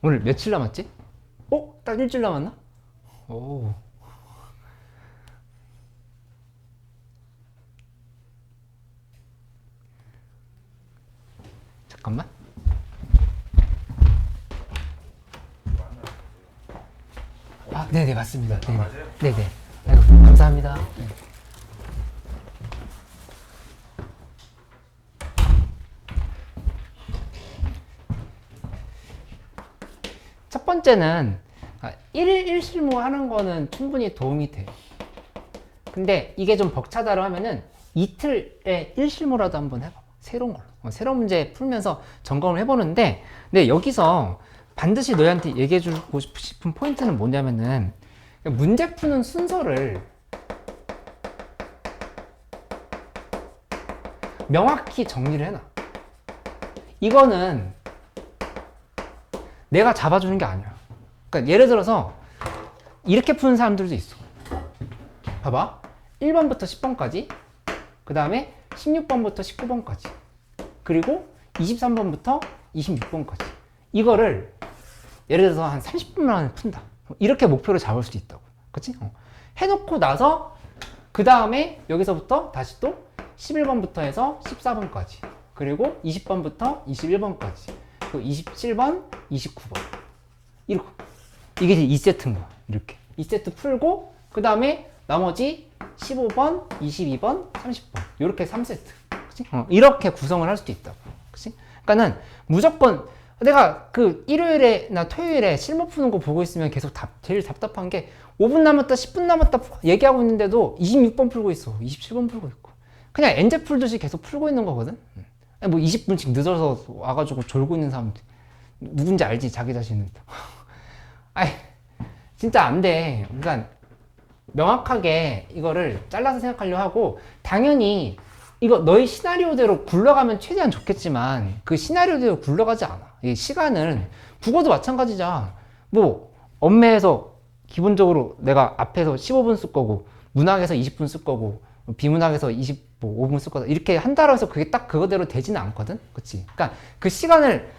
오늘 며칠 남았지? 딱 일주일 남았나? 오. 잠깐만. 네네, 맞습니다. 네네. 네네. 아이고, 감사합니다. 네. 첫 번째는 1일 1실무 하는 거는 충분히 도움이 돼. 근데 이게 좀 벅차다로 하면은 이틀에 1실무라도 한번 해봐. 새로운 걸로. 새로운 문제 풀면서 점검을 해보는데, 근데 여기서 반드시 너희한테 얘기해 주고 싶은 포인트는 뭐냐면은 문제 푸는 순서를 명확히 정리를 해놔. 이거는 내가 잡아주는 게 아니야. 그러니까 예를 들어서 이렇게 푸는 사람들도 있어. 봐봐. 1번부터 10번까지, 그 다음에 16번부터 19번까지, 그리고 23번부터 26번까지. 이거를 예를 들어서 한 30분 만에 푼다. 이렇게 목표를 잡을 수도 있다고. 그치? 해놓고 나서 그 다음에 여기서부터 다시 또 11번부터 해서 14번까지, 그리고 20번부터 21번까지, 그리고 27번, 29번. 이렇게. 이게 이제 2세트인 거야. 이렇게. 2세트 풀고, 그 다음에 나머지 15번, 22번, 30번. 이렇게 3세트. 그치? 이렇게 구성을 할 수도 있다고. 그치? 그러니까는 무조건 내가 그 일요일에나 토요일에 실무 푸는 거 보고 있으면 계속 제일 답답한 게 5분 남았다, 10분 남았다 얘기하고 있는데도 26번 풀고 있어. 27번 풀고 있고. 그냥 엔제 풀듯이 계속 풀고 있는 거거든? 뭐 20분씩 늦어서 와가지고 졸고 있는 사람들. 누군지 알지, 자기 자신은. 아이, 진짜 안 돼. 그러니까 명확하게 이거를 잘라서 생각하려고 하고, 당연히 이거 너희 시나리오대로 굴러가면 최대한 좋겠지만 그 시나리오대로 굴러가지 않아. 이 시간은 국어도 마찬가지잖아. 뭐 엄매에서 기본적으로 내가 앞에서 15분 쓸 거고, 문학에서 20분 쓸 거고, 비문학에서 25분 쓸 거다. 이렇게 한다고 해서 그게 딱 그거대로 되지는 않거든. 그치? 그러니까 그 시간을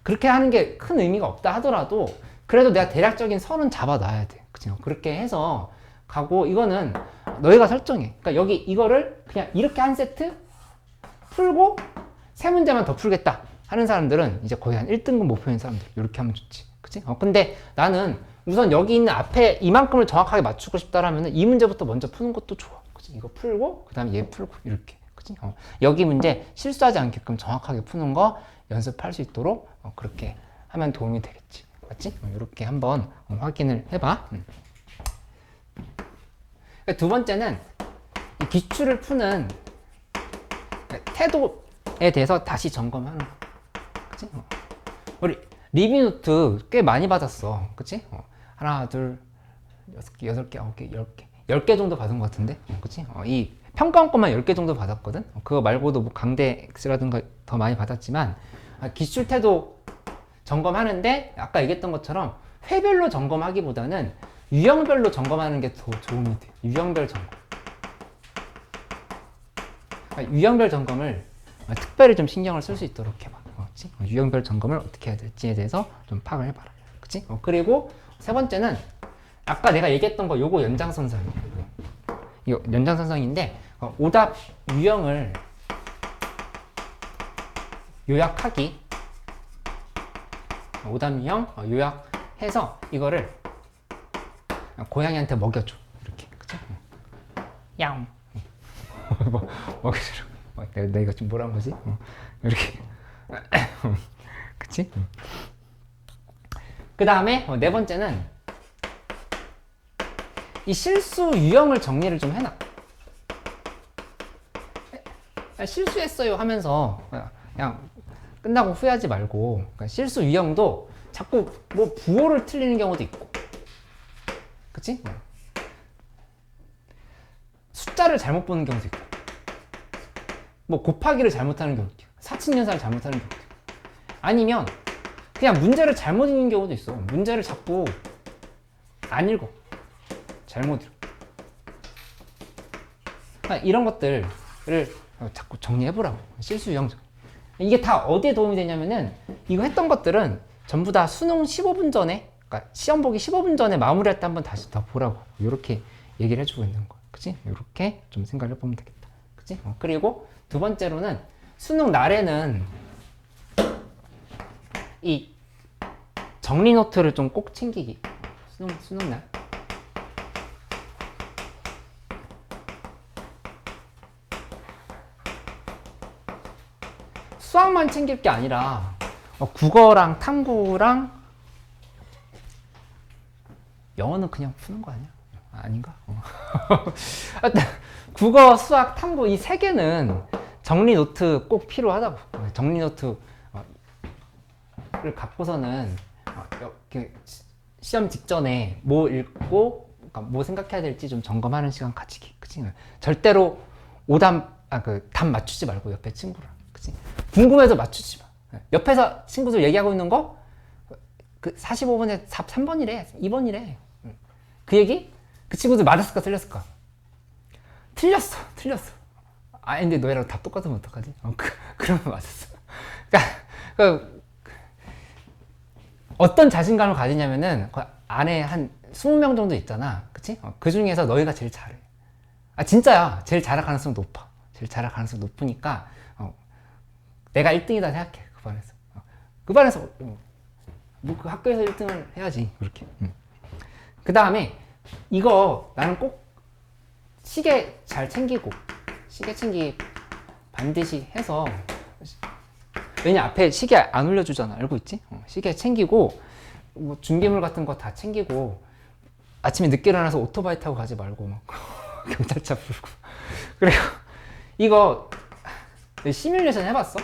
그렇게 하는 게 큰 의미가 없다 하더라도 그래도 내가 대략적인 선은 잡아놔야 돼. 그치? 그렇게 해서 가고 이거는 너희가 설정해. 그러니까 여기 이거를 그냥 이렇게 한 세트 풀고 세 문제만 더 풀겠다 하는 사람들은 이제 거의 한 1등급 목표인 사람들 이렇게 하면 좋지. 그치? 근데 나는 우선 여기 있는 앞에 이만큼을 정확하게 맞추고 싶다라면 이 문제부터 먼저 푸는 것도 좋아. 그치? 이거 풀고 그 다음에 얘 풀고 이렇게. 그치? 여기 문제 실수하지 않게끔 정확하게 푸는 거 연습할 수 있도록 그렇게 하면 도움이 되겠지. 맞지? 이렇게 한번 확인을 해봐. 두 번째는 이 기출을 푸는 태도에 대해서 다시 점검하는 거. 그치? 우리 리뷰노트 꽤 많이 받았어. 그치? 하나, 둘, 여섯 개, 여섯 개, 아홉 개, 10개. 10개 정도 받은 것 같은데? 그치? 이 평가원 것만 10개 정도 받았거든? 그거 말고도 뭐 강대 X라든가 더 많이 받았지만, 기출 태도 점검하는데, 아까 얘기했던 것처럼 회별로 점검하기보다는 유형별로 점검하는 게 더 도움이 돼. 유형별 점검. 유형별 점검을 특별히 좀 신경을 쓸 수 있도록 해봐. 그치? 유형별 점검을 어떻게 해야 될지에 대해서 좀 파악을 해봐라. 그치? 그리고 세 번째는 아까 내가 얘기했던 거 요거 연장선상이야. 이거 연장선상인데 오답 유형을 요약하기, 오답 유형 요약해서 이거를 고양이한테 먹여줘. 이렇게. 그치? 야옹. 먹여줘. 내가 이거 좀 뭐라는 거지? 이렇게. 그치? 그 다음에 네 번째는 이 실수 유형을 정리를 좀 해놔. 실수했어요 하면서 그냥 끝나고 후회하지 말고, 그러니까 실수 유형도 자꾸 뭐 부호를 틀리는 경우도 있고, 그치? 숫자를 잘못 보는 경우도 있고, 뭐 곱하기를 잘못하는 경우도 있고, 사칙연산을 잘못하는 경우도 있고, 아니면 그냥 문제를 잘못 읽는 경우도 있어. 문제를 자꾸 안 읽어. 잘못 읽어. 이런 것들을 자꾸 정리해보라고. 실수 유형. 이게 다 어디에 도움이 되냐면은 이거 했던 것들은 전부 다 수능 15분 전에, 그러니까 시험 보기 15분 전에 마무리할 때 한번 다시 다 보라고. 이렇게 얘기를 해주고 있는 거야. 그치? 이렇게 좀 생각을 해보면 되겠다. 그치? 그리고 두 번째로는 수능 날에는 이 정리 노트를 좀 꼭 챙기기. 수능 날. 수학만 챙길 게 아니라 국어랑 탐구랑 영어는 그냥 푸는 거 아니야? 아닌가? 국어, 수학, 탐구 이 세 개는 정리 노트 꼭 필요하다고. 정리 노트를 갖고서는 시험 직전에 뭐 읽고 뭐 생각해야 될지 좀 점검하는 시간 가지기. 그치? 절대로 답 맞추지 말고 옆에 친구랑. 그치? 궁금해서 맞추지 마. 옆에서 친구들 얘기하고 있는 거, 그 45번에 3번이래, 2번이래. 그 얘기? 그 친구들 맞았을까, 틀렸을까? 틀렸어. 근데 너희랑 답 똑같으면 어떡하지? 그러면 맞았어. 그러니까, 어떤 자신감을 가지냐면은, 그 안에 한 20명 정도 있잖아. 그치? 그 중에서 너희가 제일 잘해. 진짜야. 제일 잘할 가능성이 높아. 제일 잘할 가능성이 높으니까, 내가 1등이다 생각해. 그 반에서 그 학교에서 1등을 해야지. 그렇게. 그 다음에 이거 나는 꼭 시계 잘 챙기고, 시계 챙기 반드시 해서, 왜냐 앞에 시계 안 올려주잖아. 알고 있지? 시계 챙기고, 뭐 준비물 같은 거 다 챙기고, 아침에 늦게 일어나서 오토바이 타고 가지 말고 막 경찰차 부르고. 그리고 이거 시뮬레이션 해봤어?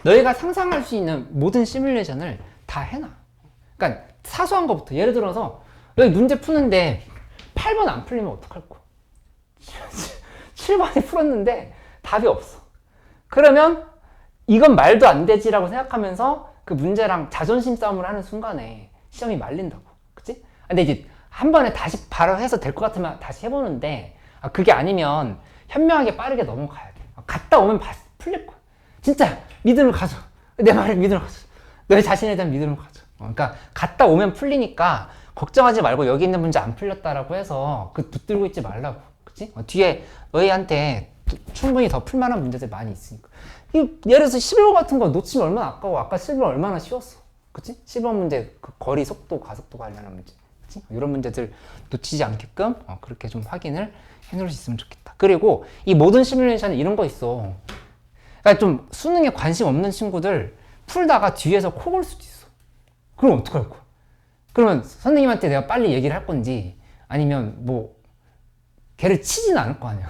너희가 상상할 수 있는 모든 시뮬레이션을 다 해놔. 그러니까 사소한 것부터, 예를 들어서 여기 문제 푸는데 8번 안 풀리면 어떡할 거야? 7번이 풀었는데 답이 없어. 그러면 이건 말도 안 되지라고 생각하면서 그 문제랑 자존심 싸움을 하는 순간에 시험이 말린다고. 그치? 근데 이제 한 번에 다시 바로 해서 될 것 같으면 다시 해보는데, 그게 아니면 현명하게 빠르게 넘어가야 돼. 갔다 오면 풀릴 거야. 진짜 믿음을 가져. 내 말을 믿음을 가져. 너의 자신에 대한 믿음을 가져. 그러니까 갔다 오면 풀리니까 걱정하지 말고 여기 있는 문제 안 풀렸다라고 해서 붙들고 있지 말라고. 그치? 뒤에 너희한테 충분히 더 풀만한 문제들 많이 있으니까. 예를 들어서 11번 같은 거 놓치면 얼마나 아까워. 아까 11번 얼마나 쉬웠어. 그치? 11번 문제, 거리, 속도, 가속도 관련한 문제. 그치? 이런 문제들 놓치지 않게끔 그렇게 좀 확인을 해놓을 수 있으면 좋겠다. 그리고 이 모든 시뮬레이션에 이런 거 있어. 그러니까 좀 수능에 관심 없는 친구들 풀다가 뒤에서 코 골 수도 있어. 그럼 어떡할 거야? 그러면 선생님한테 내가 빨리 얘기를 할 건지 아니면 뭐 걔를 치진 않을 거 아니야.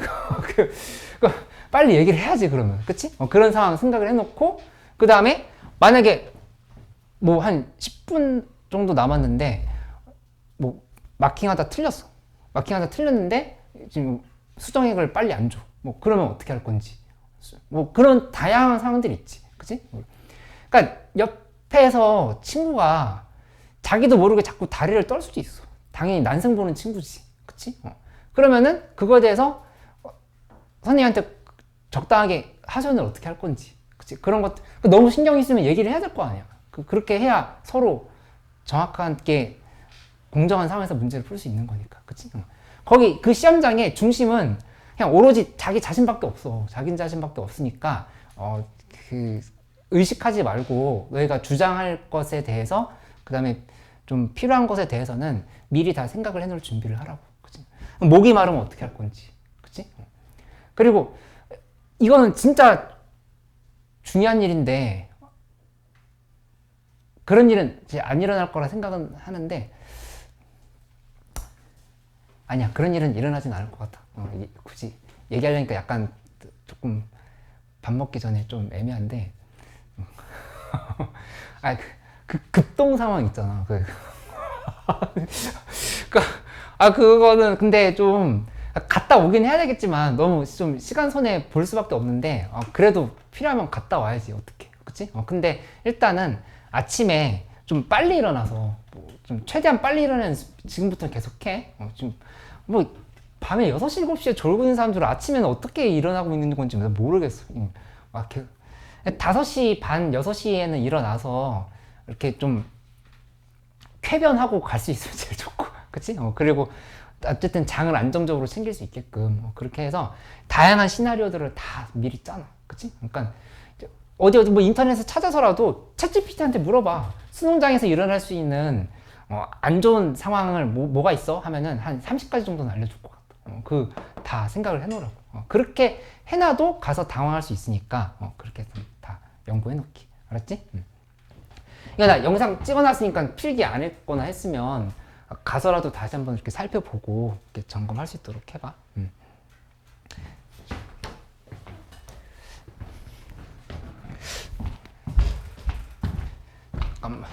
빨리 얘기를 해야지 그러면. 그치? 그런 상황 생각을 해놓고 그 다음에 만약에 뭐 한 10분 정도 남았는데 뭐 마킹하다 틀렸어. 마킹하다 틀렸는데 지금 수정액을 빨리 안 줘. 뭐 그러면 어떻게 할 건지. 뭐 그런 다양한 상황들이 있지. 그치? 그러니까 옆에서 친구가 자기도 모르게 자꾸 다리를 떨 수도 있어. 당연히 난생 보는 친구지. 그치? 그러면은 그거에 대해서 선생님한테 적당하게 하소연을 어떻게 할 건지. 그치? 그런 것, 너무 신경이 쓰면 얘기를 해야 될 거 아니야. 그렇게 해야 서로 정확하게 공정한 상황에서 문제를 풀 수 있는 거니까. 그치? 거기 그 시험장의 중심은 그냥 오로지 자기 자신밖에 없어. 자기 자신밖에 없으니까, 의식하지 말고 너희가 주장할 것에 대해서 그 다음에 좀 필요한 것에 대해서는 미리 다 생각을 해놓을 준비를 하라고. 그치? 목이 마르면 어떻게 할 건지. 그치? 그리고 이거는 진짜 중요한 일인데 그런 일은 이제 안 일어날 거라 생각은 하는데 아니야. 그런 일은 일어나진 않을 것 같아. 굳이 얘기하려니까 약간 조금 밥 먹기 전에 좀 애매한데 급동 상황 있잖아. 그거는 근데 좀 갔다 오긴 해야 되겠지만 너무 좀 시간 손해 볼 수밖에 없는데 그래도 필요하면 갔다 와야지. 어떻게. 그치? 근데 일단은 아침에 좀 빨리 일어나서 좀 최대한 빨리 일어나는 지금부터 계속해. 지금 뭐 밤에 6시, 7시에 졸고 있는 사람들은 아침에는 어떻게 일어나고 있는 건지 모르겠어. 막 5시 반, 6시에는 일어나서 이렇게 좀 쾌변하고 갈 수 있으면 제일 좋고. 그치? 그리고 어쨌든 장을 안정적으로 챙길 수 있게끔 그렇게 해서 다양한 시나리오들을 다 미리 짜놔. 그치? 그러니까 어디 뭐 인터넷에 찾아서라도 챗GPT한테 물어봐. 수능장에서 일어날 수 있는 안 좋은 상황을 뭐가 있어? 하면은 한 30가지 정도는 알려줄 것 같아. 다 생각을 해놓으라고. 그렇게 해놔도 가서 당황할 수 있으니까 그렇게 다 연구해놓기. 알았지? 그러니까 나 영상 찍어놨으니까 필기 안 했거나 했으면 가서라도 다시 한번 이렇게 살펴보고 이렇게 점검할 수 있도록 해봐. 잠깐만.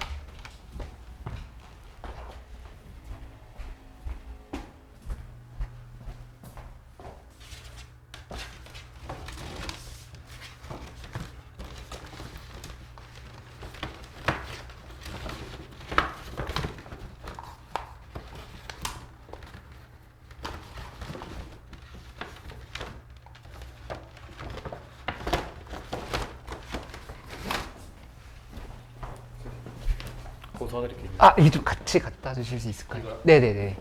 도와드릴게요. 이게 좀 같이 갖다 주실 수 있을까요? 이거요? 네네네.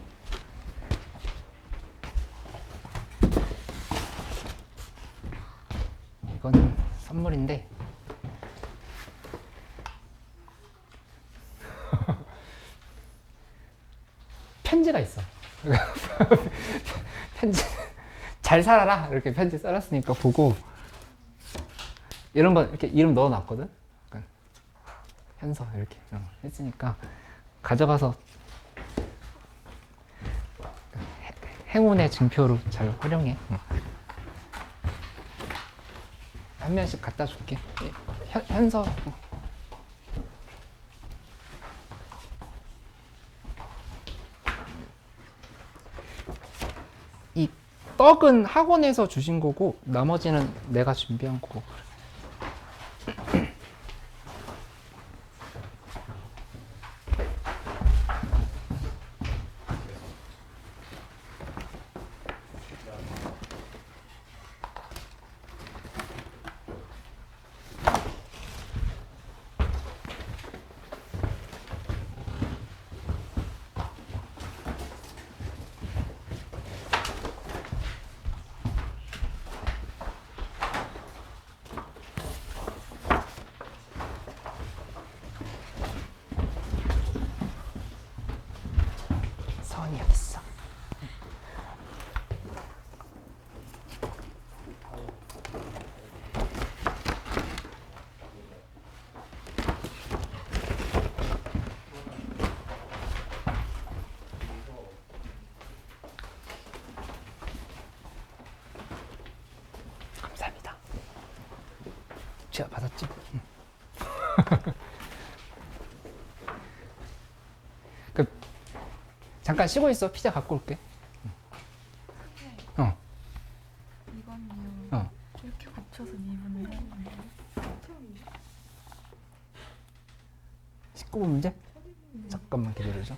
이거는 선물인데 편지가 있어. 편지 잘 살아라 이렇게 편지 써놨으니까 보고 이런 거 이렇게 이름 넣어놨거든. 현서 이렇게 했으니까 가져가서 행운의 증표로 잘 활용해. 한 면씩 갖다 줄게. 현서. 이 떡은 학원에서 주신 거고 나머지는 내가 준비한 거고. 제가 받았지. 응. 그 잠깐 쉬고 있어. 피자 갖고 올게. 어. 이거는요. 어. 이렇게 겹쳐서 미분을 해야 되는데 19번 문제? 잠깐만 기다려줘.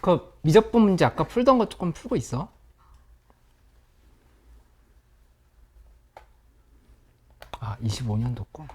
그 미적분 문제 아까 풀던 거 조금 풀고 있어. 아, 25년도 거.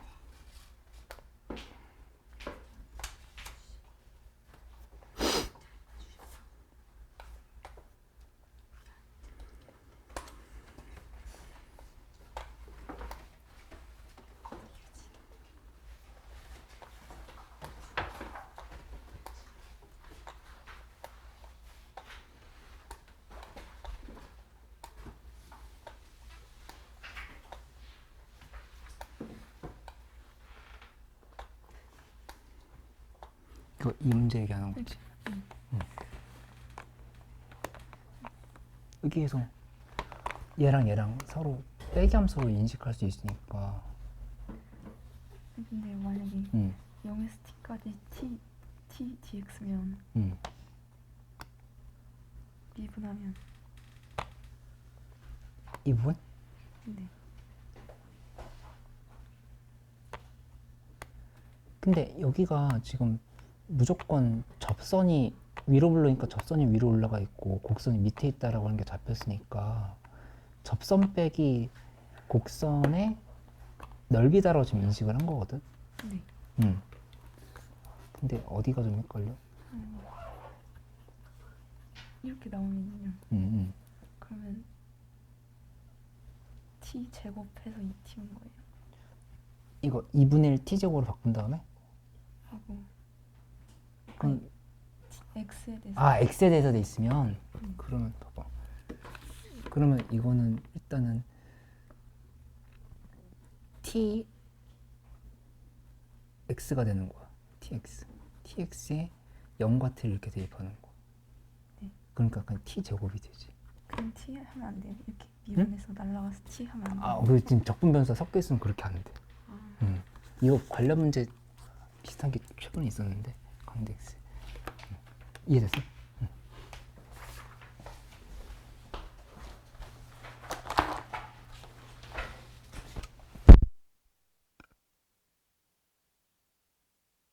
이 문제 얘기하는 거지. 응. 여기에서 얘랑 얘랑 서로 빼기함수로 인식할 수 있으니까. 근데 만약에 응. 0에서 t까지 t dx면 응. 미분하면 이 부분? 네. 근데 여기가 지금 무조건 접선이 위로 불러니까 접선이 위로 올라가 있고 곡선이 밑에 있다라고 하는 게 잡혔으니까 접선 빼기 곡선의 넓이다라고 지금 인식을 한 거거든. 네. 응. 근데 어디가 좀 헷갈려? 이렇게 나오면요. 응. 그러면 t 제곱해서 2t인 거예요. 이거 2분의 1 t제곱으로 바꾼 다음에? 하고 그럼 x에 대해서 x에 대해서 돼 있으면 그러면 봐봐. 그러면 이거는 일단은 t x가 되는 거야. tx에 0과 t를 이렇게 대입하는 거. 네. 그러니까 그냥 t 제곱이 되지. 그럼 t 하면 안 돼요? 이렇게 미분해서 날라가서 t 하면 안 돼요? 아, 그 지금 적분 변수가 섞여 있으면 그렇게 안 돼. 이거 관련 문제 비슷한 게 최근에 있었는데 강대x. 이해됐어?